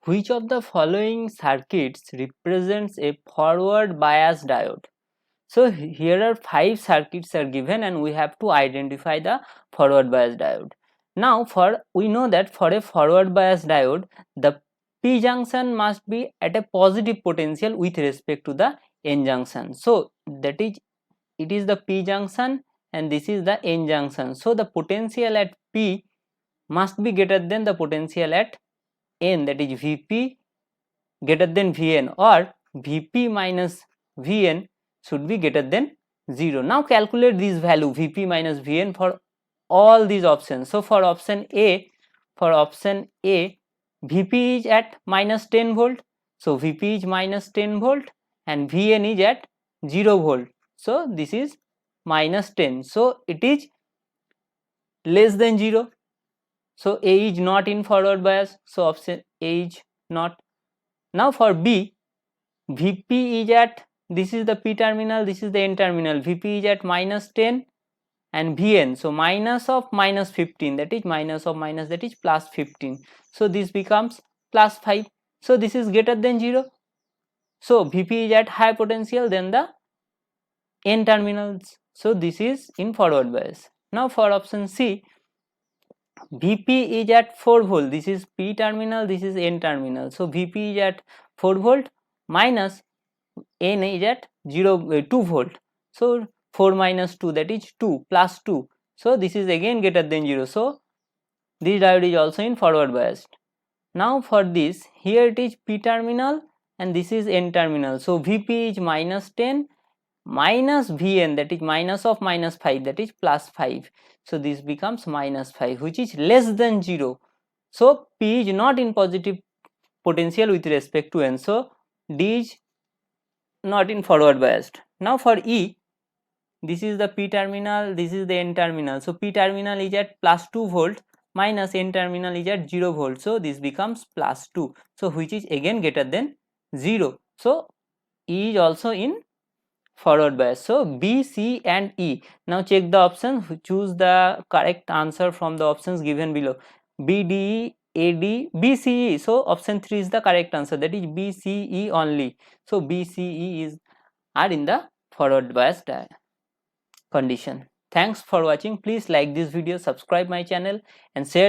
Which of the following circuits represents a forward bias diode? So here are 5 circuits are given and we have to identify the forward bias diode. Now we know that for a forward bias diode, the P junction must be at a positive potential with respect to the N junction. So that is, it is the P junction and this is the N junction. So the potential at P must be greater than the potential at N, that is Vp greater than Vn, or Vp minus Vn should be greater than 0. Now calculate this value Vp minus Vn for all these options. So for option A, Vp is at minus 10 volt. So Vp is minus 10 volt and Vn is at 0 volt. So this is minus 10. So it is less than 0. So A is not in forward bias. So option A is not. Now for B, Vp is at, this is the P terminal, this is the N terminal, Vp is at minus 10 and Vn, so minus of minus 15, that is minus of minus, that is plus 15. So this becomes plus 5. So this is greater than 0. So Vp is at high potential than the N terminals. So this is in forward bias. Now for option C, Vp is at 4 volt, this is P terminal, this is N terminal. So Vp is at 4 volt minus N is at 2 volt. So 4 minus 2, that is 2 plus 2. So this is again greater than 0. So this diode is also in forward biased. Now for this, here it is P terminal and this is N terminal. So Vp is minus 10 minus Vn, that is minus of minus 5, that is plus 5. So this becomes minus 5, which is less than 0. So P is not in positive potential with respect to N. So D is not in forward biased. Now for E, this is the P terminal, this is the N terminal. So P terminal is at plus 2 volt minus N terminal is at 0 volt. So this becomes plus 2. So which is again greater than 0. So E is also in forward bias. So B, C and E. Now check the options, choose the correct answer from the options given below. B, D, A, D, B, C, E. So option 3 is the correct answer, that is B, C, E only. So B, C, E are in the forward bias condition. Thanks for watching. Please like this video, subscribe my channel and share